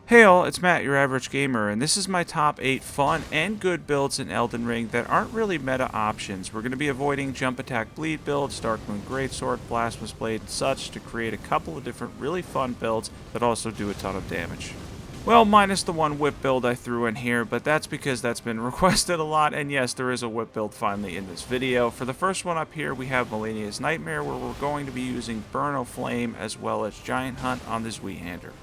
Hey all, it's Matt, your average gamer, and this is my top 8 fun and good builds in Elden Ring that aren't really meta options. We're going to be avoiding jump attack bleed builds, Darkmoon Greatsword, Blasphemous Blade, and such to create a couple of different really fun builds that also do a ton of damage. Well, minus the one whip build I threw in here, but that's because that's been requested a lot, and yes, there is a whip build finally in this video. For the first one up here, we have Malenia's Nightmare, where we're going to be using Burn o' Flame as well as Giant Hunt on the Zweihander.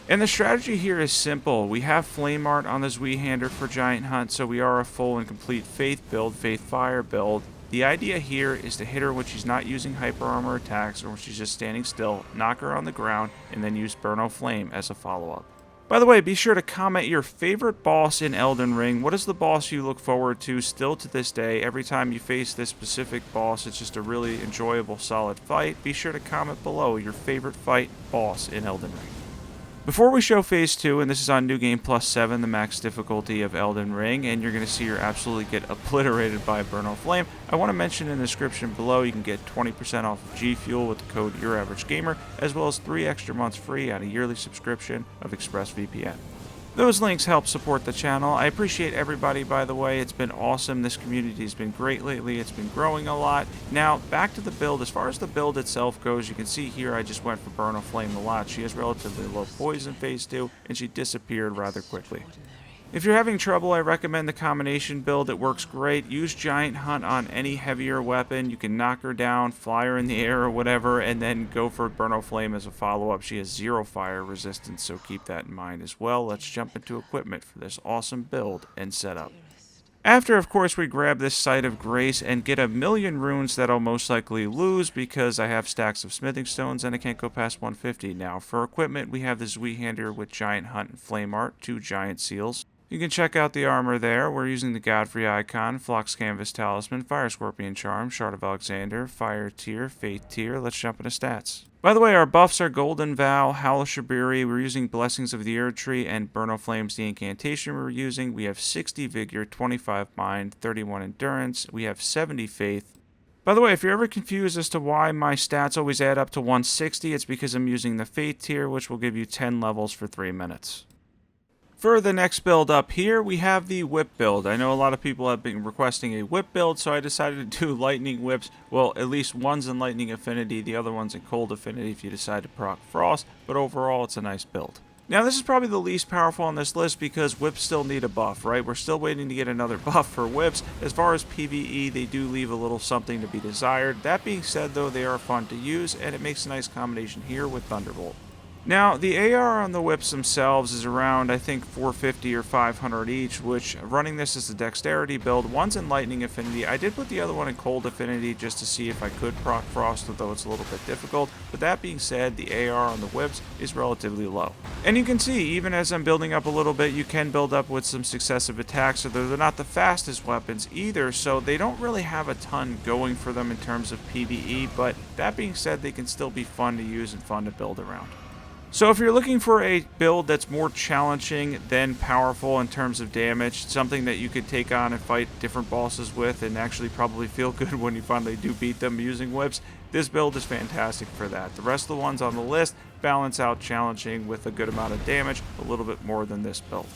And the strategy here is simple. We have Flame Art on the Zweihander for Giant Hunt, so we are a full and complete Faith build, Faith Fire build. The idea here is to hit her when she's not using hyper armor attacks or when she's just standing still, knock her on the ground, and then use Burn o' Flame as a follow-up. By the way, be sure to comment your favorite boss in Elden Ring. What is the boss you look forward to still to this day? Every time you face this specific boss, it's just a really enjoyable, solid fight. Be sure to comment below your favorite fight boss in Elden Ring. Before we show Phase 2, and this is on New Game Plus 7, the max difficulty of Elden Ring, and you're going to see her absolutely get obliterated by Burn o' Flame, I want to mention in the description below you can get 20% off of G Fuel with the code YourAverageGamer, as well as 3 extra months free on a yearly subscription of ExpressVPN. Those links help support the channel. I appreciate everybody, by the way. It's been awesome. This community has been great lately. It's been growing a lot. Now, back to the build. As far as the build itself goes, you can see here I just went for Burn o' Flame a lot. She has relatively low poison phase 2, and she disappeared rather quickly. If you're having trouble, I recommend the combination build. It works great. Use Giant Hunt on any heavier weapon. You can knock her down, fly her in the air or whatever, and then go for Burn o' Flame as a follow-up. She has 0 fire resistance, so keep that in mind as well. Let's jump into equipment for this awesome build and setup. After, of course, we grab this Site of Grace and get a million runes that I'll most likely lose because I have stacks of smithing stones and I can't go past 150. Now, for equipment, we have the Zweihander with Giant Hunt and Flame Art, 2 giant seals. You can check out the armor there. We're using the Godrey Icon, Flock's Canvas Talisman, Fire Scorpion Charm, Shard of Alexander, Fire Tier, Faith Tier. Let's jump into stats. By the way, our buffs are Golden Vow, Howl of Shabriri. We're using Blessings of the Erd Tree, and Burn o' Flame's the incantation we're using. We have 60 Vigor, 25 Mind, 31 Endurance. We have 70 Faith. By the way, if you're ever confused as to why my stats always add up to 160, it's because I'm using the Faith Tier, which will give you 10 levels for 3 minutes. For the next build up here, we have the whip build. I know a lot of people have been requesting a whip build, so I decided to do lightning whips. Well, at least one's in lightning affinity, the other one's in cold affinity if you decide to proc frost, but overall it's a nice build. Now this is probably the least powerful on this list because whips still need a buff, right? We're still waiting to get another buff for whips. As far as PvE, they do leave a little something to be desired. That being said though, they are fun to use and it makes a nice combination here with Thunderbolt. Now, the AR on the whips themselves is around, I think, 450 or 500 each, which, running this as a dexterity build, one's in lightning affinity. I did put the other one in cold affinity just to see if I could proc frost, although it's a little bit difficult. But that being said, the AR on the whips is relatively low. And you can see, even as I'm building up a little bit, you can build up with some successive attacks, so they're not the fastest weapons either, so they don't really have a ton going for them in terms of PvE, but that being said, they can still be fun to use and fun to build around. So if you're looking for a build that's more challenging than powerful in terms of damage, something that you could take on and fight different bosses with and actually probably feel good when you finally do beat them using whips, this build is fantastic for that. The rest of the ones on the list balance out challenging with a good amount of damage, a little bit more than this build.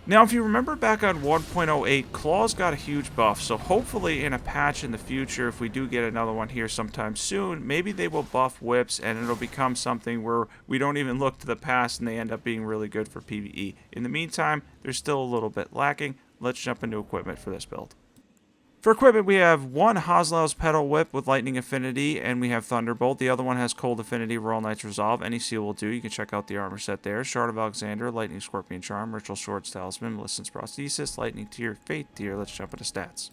Now, if you remember back on 1.08, Claws got a huge buff, so hopefully in a patch in the future, if we do get another one here sometime soon, maybe they will buff whips and it'll become something where we don't even look to the past and they end up being really good for PvE. In the meantime, they're still a little bit lacking. Let's jump into equipment for this build. For equipment, we have one Haslow's Petal Whip with Lightning Affinity, and we have Thunderbolt. The other one has Cold Affinity, Royal Knight's Resolve. Any seal will do. You can check out the armor set there. Shard of Alexander, Lightning Scorpion Charm, Ritual Swords Talisman, Millicent's Prosthesis, Lightning Tier, Faith Tier. Let's jump into stats.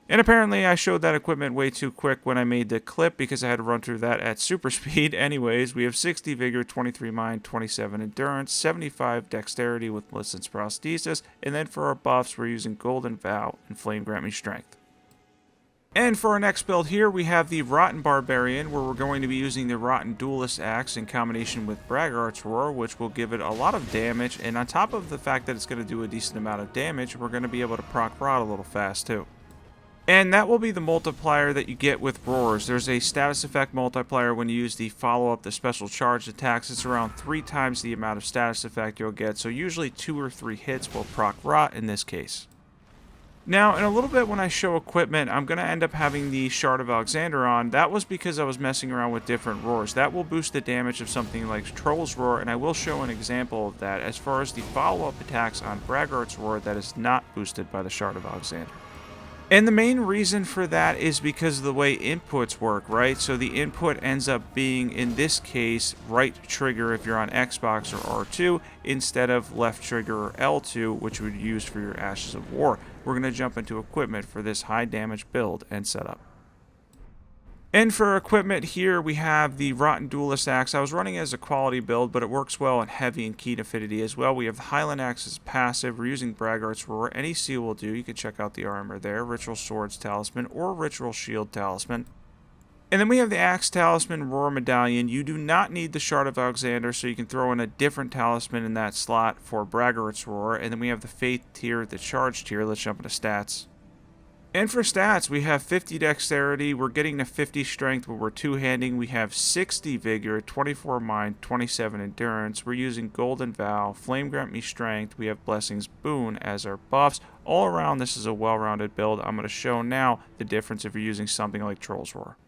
And apparently I showed that equipment way too quick when I made the clip because I had to run through that at super speed. Anyways, we have 60 Vigor, 23 Mind, 27 Endurance, 75 Dexterity with Millicent's Prosthesis, and then for our buffs, we're using Golden Vow and Flame Grant Me Strength. And for our next build here, we have the Rotten Barbarian, where we're going to be using the Rotten Duelist Axe in combination with Braggart's Roar, which will give it a lot of damage, and on top of the fact that it's going to do a decent amount of damage, we're going to be able to proc rot a little fast too. And that will be the multiplier that you get with roars. There's a status effect multiplier when you use the follow-up, the special charge attacks. It's around 3 times the amount of status effect you'll get, so usually 2 or 3 hits will proc rot in this case. Now, in a little bit when I show equipment, I'm going to end up having the Shard of Alexander on. That was because I was messing around with different roars. That will boost the damage of something like Troll's Roar, and I will show an example of that. As far as the follow-up attacks on Braggart's Roar, that is not boosted by the Shard of Alexander. And the main reason for that is because of the way inputs work, right? So the input ends up being, in this case, right trigger if you're on Xbox or R2, instead of left trigger or L2, which you would use for your Ashes of War. We're going to jump into equipment for this high damage build and setup. And for equipment here, we have the Rotten Duelist Axe. I was running as a quality build, but it works well in heavy and keen affinity as well. We have the Highland Axe as passive. We're using Braggart's Roar. Any seal will do. You can check out the armor there. Ritual Swords Talisman or Ritual Shield Talisman. And then we have the Axe Talisman Roar Medallion. You do not need the Shard of Alexander, so you can throw in a different talisman in that slot for Braggart's Roar. And then we have the Faith tier, the Charge tier. Let's jump into stats. And for stats, we have 50 dexterity, we're getting to 50 strength where we're two-handing, we have 60 vigor, 24 mind, 27 endurance, we're using Golden Vow, Flame Grant Me Strength, we have Blessings Boon as our buffs. All around, this is a well-rounded build. I'm going to show now the difference if you're using something like Troll's Roar.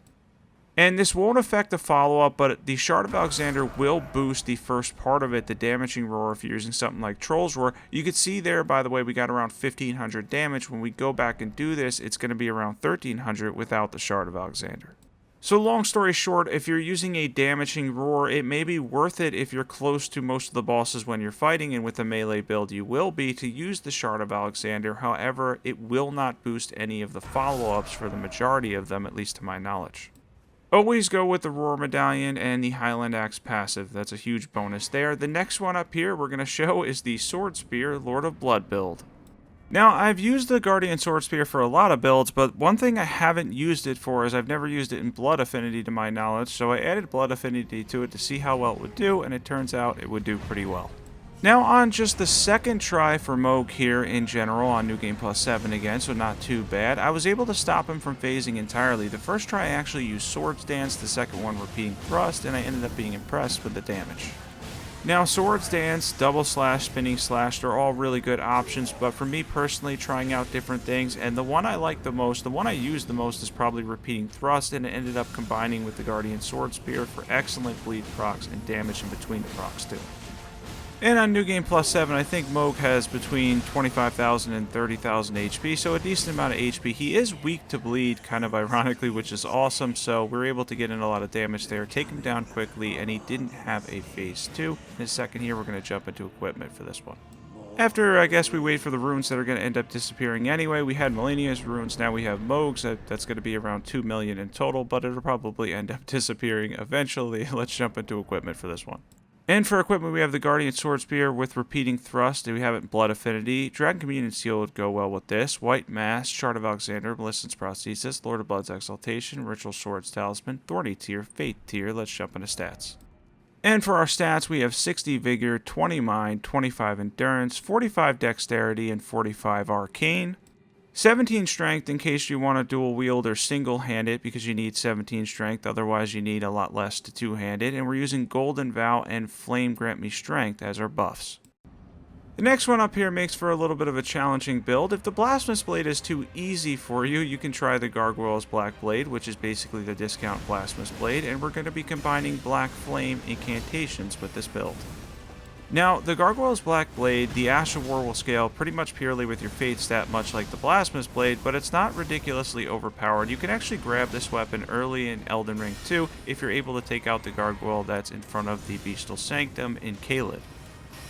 And this won't affect the follow-up, but the Shard of Alexander will boost the first part of it, the Damaging Roar, if you're using something like Troll's Roar. You can see there, by the way, we got around 1,500 damage. When we go back and do this, it's going to be around 1,300 without the Shard of Alexander. So long story short, if you're using a Damaging Roar, it may be worth it if you're close to most of the bosses when you're fighting, and with a melee build you will be, to use the Shard of Alexander. However, it will not boost any of the follow-ups for the majority of them, at least to my knowledge. Always go with the Roar Medallion and the Highland Axe passive. That's a huge bonus there. The next one up here we're going to show is the Swordspear Lord of Blood build. Now, I've used the Guardian Swordspear for a lot of builds, but one thing I haven't used it for is I've never used it in Blood Affinity to my knowledge, so I added Blood Affinity to it to see how well it would do, and it turns out it would do pretty well. Now on just the second try for Mohg here in general on New Game Plus 7 again, so not too bad. I was able to stop him from phasing entirely. The first try I actually used Swords Dance, the second one Repeating Thrust, and I ended up being impressed with the damage. Now Swords Dance, Double Slash, Spinning Slash, they're all really good options, but for me personally, trying out different things, and the one I like the most, the one I use the most is probably Repeating Thrust, and it ended up combining with the Guardian Swordspear for excellent bleed procs and damage in between the procs too. And on New Game Plus 7, I think Mohg has between 25,000 and 30,000 HP, so a decent amount of HP. He is weak to bleed, kind of ironically, which is awesome, so we're able to get in a lot of damage there, take him down quickly, and he didn't have a phase 2. In a second here, we're going to jump into equipment for this one. After, I guess, we wait for the runes that are going to end up disappearing anyway, we had Malenia's runes, now we have Mohg's. That's going to be around 2 million in total, but it'll probably end up disappearing eventually. Let's jump into equipment for this one. And for equipment, we have the Guardian Swordspear with Repeating Thrust. We have it in Blood Affinity. Dragon Communion Seal would go well with this. White Mask, Shard of Alexander, Melissen's Prosthesis, Lord of Blood's Exaltation, Ritual Swords Talisman, Thorny tier, Fate tier. Let's jump into stats. And for our stats, we have 60 Vigor, 20 Mind, 25 Endurance, 45 Dexterity, and 45 Arcane. 17 Strength in case you want to dual wield or single hand it because you need 17 Strength, otherwise you need a lot less to two-hand it, and we're using Golden Vow and Flame Grant Me Strength as our buffs. The next one up here makes for a little bit of a challenging build. If the Blasphemous Blade is too easy for you, you can try the Gargoyle's Black Blade, which is basically the discount Blasphemous Blade, and we're going to be combining Black Flame incantations with this build. Now, the Gargoyle's Black Blade, the Ash of War will scale pretty much purely with your Fate stat, much like the Blasphemous Blade, but it's not ridiculously overpowered. You can actually grab this weapon early in Elden Ring 2 if you're able to take out the Gargoyle that's in front of the Bestial Sanctum in Caelid.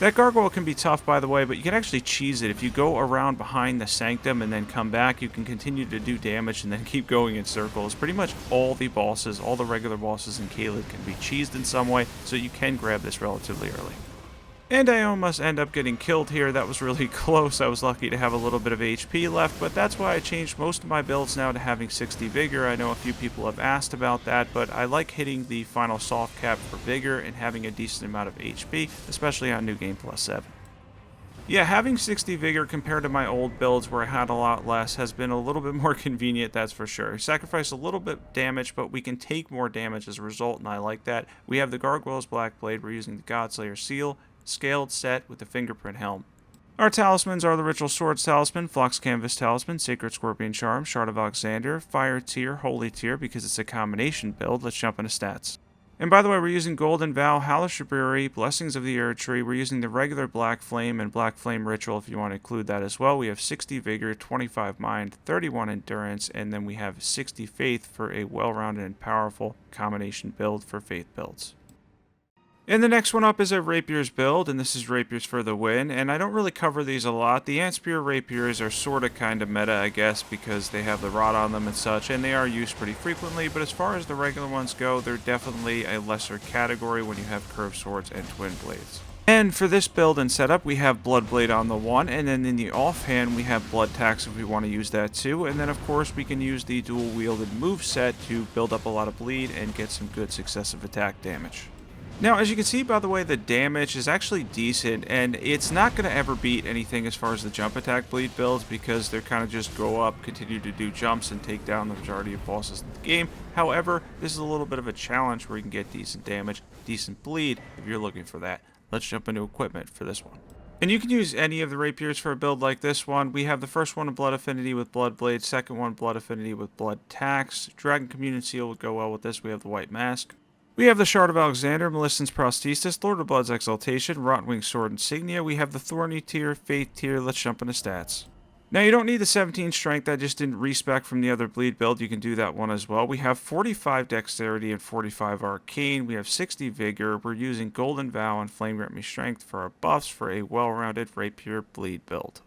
That Gargoyle can be tough, by the way, but you can actually cheese it. If you go around behind the Sanctum and then come back, you can continue to do damage and then keep going in circles. Pretty much all the bosses, all the regular bosses in Caelid can be cheesed in some way, so you can grab this relatively early. And I almost end up getting killed here. That was really close. I was lucky to have a little bit of HP left, but that's why I changed most of my builds now to having 60 Vigor. I know a few people have asked about that, but I like hitting the final soft cap for Vigor and having a decent amount of HP, especially on New Game Plus 7. Yeah, having 60 vigor compared to my old builds where I had a lot less has been a little bit more convenient, that's for sure. Sacrifice a little bit damage, but we can take more damage as a result, and I like that. We have the Gargoyle's Black Blade. We're using the Godslayer Seal, scaled set with the Fingerprint Helm. Our talismans are the Ritual Swords Talisman, Flux Canvas Talisman, Sacred Scorpion Charm, Shard of Alexander, Fire Tier, Holy Tier because it's a combination build. Let's jump into stats. And by the way, we're using Golden Vow, Howl of Shabriri, Blessings of the Air Tree. We're using the regular Black Flame and Black Flame Ritual if you want to include that as well. We have 60 Vigor, 25 Mind, 31 Endurance, and then we have 60 Faith for a well-rounded and powerful combination build for Faith builds. And the next one up is a Rapiers build, and this is Rapiers for the win, and I don't really cover these a lot. The Antspear Rapiers are sorta kinda meta, I guess, because they have the rod on them and such, and they are used pretty frequently, but as far as the regular ones go, they're definitely a lesser category when you have curved swords and twin blades. And for this build and setup, we have Bloodblade on the one, and then in the offhand, we have Blood Tax if we want to use that too, and then of course we can use the dual-wielded moveset to build up a lot of bleed and get some good successive attack damage. Now, as you can see, by the way, the damage is actually decent, and it's not going to ever beat anything as far as the jump attack bleed builds because they're kind of just go up, continue to do jumps, and take down the majority of bosses in the game. However, this is a little bit of a challenge where you can get decent damage, decent bleed if you're looking for that. Let's jump into equipment for this one. And you can use any of the rapiers for a build like this one. We have the first one, Blood Affinity with Blood Blade, second one, Blood Affinity with Blood Tax. Dragon Communion Seal would go well with this. We have the White Mask. We have the Shard of Alexander, Millicent's Prosthesis, Lord of Blood's Exaltation, Rotwing Sword Insignia. We have the Thorny tier, Faith tier. Let's jump into stats. Now, you don't need the 17 Strength. I just didn't respec from the other bleed build. You can do that one as well. We have 45 Dexterity and 45 Arcane. We have 60 Vigor. We're using Golden Vow and Flame Grant Me Strength for our buffs for a well-rounded Rapier bleed build.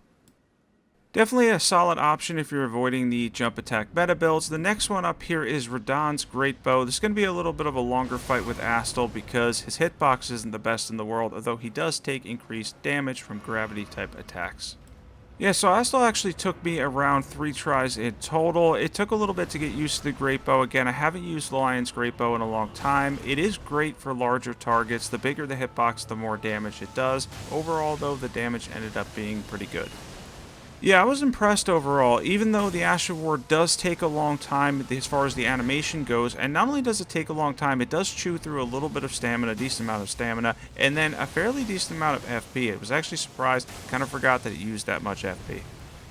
Definitely a solid option if you're avoiding the jump attack meta builds. The next one up here is Radahn's greatbow. This is going to be a little bit of a longer fight with Astel because his hitbox isn't the best in the world, although he does take increased damage from gravity type attacks. Yeah, so Astel actually took me around 3 tries in total. It took a little bit to get used to the greatbow. Again, I haven't used the Lion's greatbow in a long time. It is great for larger targets. The bigger the hitbox, the more damage it does. Overall, though, the damage ended up being pretty good. Yeah, I was impressed overall, even though the Asher Ward does take a long time as far as the animation goes, and not only does it take a long time, it does chew through a little bit of stamina, a decent amount of stamina, and then a fairly decent amount of FP. I was actually surprised, kind of forgot that it used that much FP.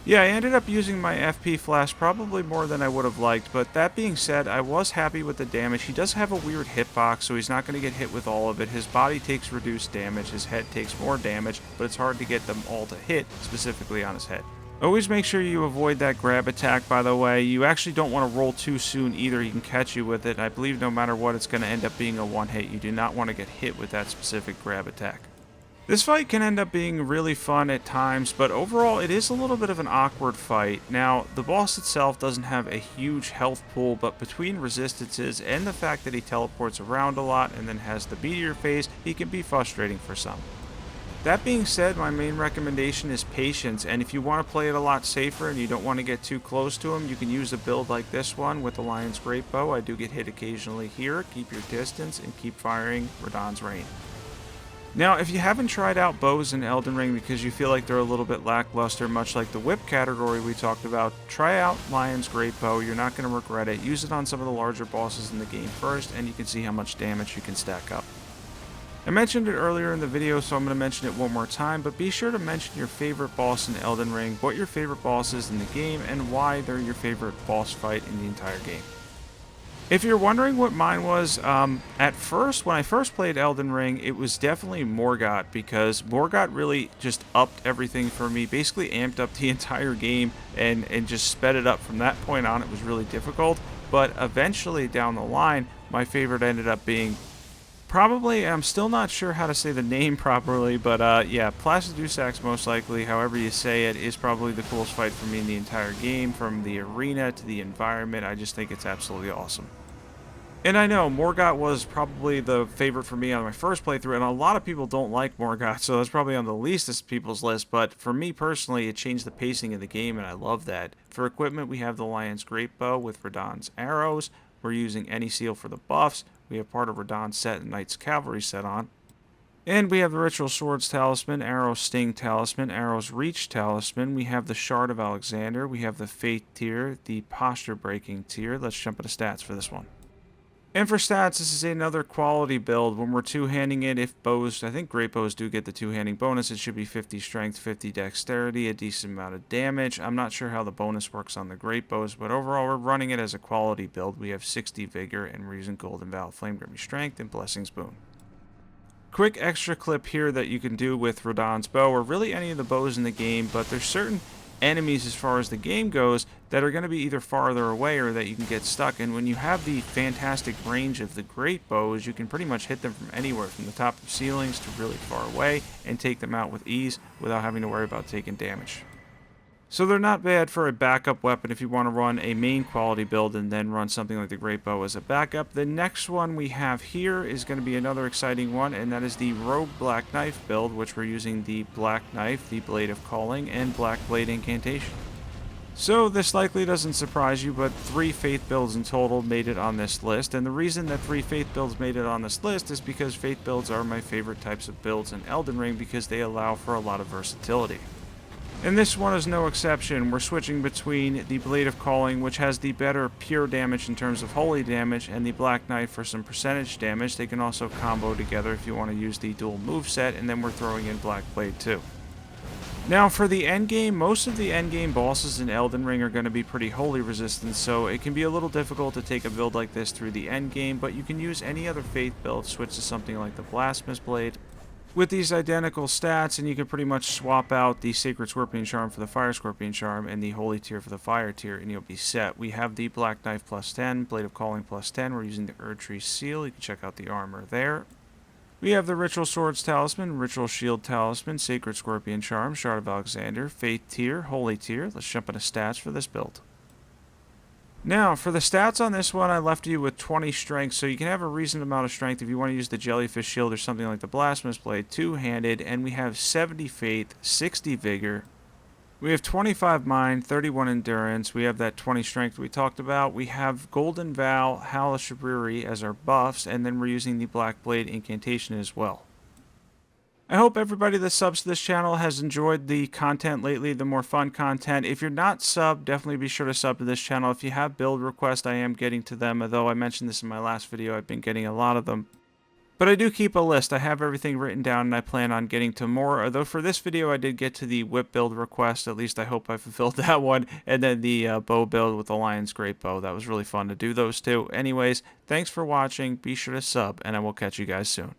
Yeah, I ended up using my FP flash probably more than I would have liked, but that being said, I was happy with the damage. He does have a weird hitbox, so he's not going to get hit with all of it. His body takes reduced damage, his head takes more damage, but it's hard to get them all to hit, specifically on his head. Always make sure you avoid that grab attack, by the way. You actually don't want to roll too soon either. He can catch you with it. I believe no matter what, it's going to end up being a one-hit. You do not want to get hit with that specific grab attack. This fight can end up being really fun at times, but overall it is a little bit of an awkward fight. Now, the boss itself doesn't have a huge health pool, but between resistances and the fact that he teleports around a lot and then has the meteor phase, he can be frustrating for some. That being said, my main recommendation is patience, and if you want to play it a lot safer and you don't want to get too close to him, you can use a build like this one with the Lion's Greatbow. I do get hit occasionally here. Keep your distance and keep firing Radahn's Rain. Now, if you haven't tried out bows in Elden Ring because you feel like they're a little bit lackluster, much like the whip category we talked about, try out Lion's Greatbow. You're not going to regret it. Use it on some of the larger bosses in the game first, and you can see how much damage you can stack up. I mentioned it earlier in the video, so I'm going to mention it one more time, but be sure to mention your favorite boss in Elden Ring, what your favorite boss is in the game, and why they're your favorite boss fight in the entire game. If you're wondering what mine was, at first, when I first played Elden Ring, it was definitely Morgott, because Morgott really just upped everything for me, basically amped up the entire game, and just sped it up. From that point on, it was really difficult, but eventually down the line, my favorite ended up being probably, I'm still not sure how to say the name properly, but yeah, Placidusax most likely, however you say it, is probably the coolest fight for me in the entire game, from the arena to the environment. I just think it's absolutely awesome. And I know, Morgott was probably the favorite for me on my first playthrough, and a lot of people don't like Morgott, so that's probably on the least of people's list, but for me personally, it changed the pacing of the game, and I love that. For equipment, we have the Lion's Greatbow with Radahn's arrows. We're using any seal for the buffs. We have part of Radahn's set and Knight's Cavalry set on. And we have the Ritual Swords Talisman, Arrow Sting Talisman, Arrow's Reach Talisman. We have the Shard of Alexander. We have the Faith tier, the Posture Breaking tier. Let's jump into stats for this one. And for stats, this is another quality build. When we're two-handing it, if bows, I think great bows do get the two-handing bonus, it should be 50 strength, 50 dexterity, a decent amount of damage. I'm not sure how the bonus works on the great bows, but overall we're running it as a quality build. We have 60 vigor, and we're using Golden Vow, Flame Grimmy Strength, and Blessing's Boon. Quick extra clip here that you can do with Radahn's bow, or really any of the bows in the game, but there's certain enemies as far as the game goes that are going to be either farther away or that you can get stuck. And when you have the fantastic range of the great bows, you can pretty much hit them from anywhere, from the top of ceilings to really far away, and take them out with ease without having to worry about taking damage. So they're not bad for a backup weapon if you want to run a main quality build and then run something like the Great Bow as a backup. The next one we have here is going to be another exciting one, and that is the Rogue Black Knife build, which we're using the Black Knife, the Blade of Calling, and Black Blade Incantation. So this likely doesn't surprise you, but 3 Faith builds in total made it on this list, and the reason that 3 Faith builds made it on this list is because Faith builds are my favorite types of builds in Elden Ring because they allow for a lot of versatility. And this one is no exception. We're switching between the Blade of Calling, which has the better pure damage in terms of holy damage, and the Black Knife for some percentage damage. They can also combo together if you want to use the dual moveset, and then we're throwing in Black Blade too. Now for the endgame, most of the endgame bosses in Elden Ring are going to be pretty holy resistant, so it can be a little difficult to take a build like this through the endgame, but you can use any other Faith build, switch to something like the Blasphemous Blade, with these identical stats, and you can pretty much swap out the Sacred Scorpion Charm for the Fire Scorpion Charm and the Holy tier for the Fire tier, and you'll be set. We have the Black Knife plus 10, Blade of Calling plus 10. We're using the Erdtree Seal. You can check out the armor there. We have the Ritual Swords Talisman, Ritual Shield Talisman, Sacred Scorpion Charm, Shard of Alexander, Faith tier, Holy tier. Let's jump into stats for this build. Now, for the stats on this one, I left you with 20 strength, so you can have a reasonable amount of strength if you want to use the Jellyfish Shield or something like the Blasphemous Blade, two-handed, and we have 70 Faith, 60 Vigor. We have 25 Mind, 31 Endurance, we have that 20 Strength we talked about, we have Golden Vow, Howl of Shabriri as our buffs, and then we're using the Black Blade Incantation as well. I hope everybody that subs to this channel has enjoyed the content lately, the more fun content. If you're not subbed, definitely be sure to sub to this channel. If you have build requests, I am getting to them, although I mentioned this in my last video, I've been getting a lot of them. But I do keep a list. I have everything written down, and I plan on getting to more. Although for this video, I did get to the whip build request. At least I hope I fulfilled that one. And then the bow build with the Lion's Great Bow. That was really fun to do those two. Anyways, thanks for watching. Be sure to sub, and I will catch you guys soon.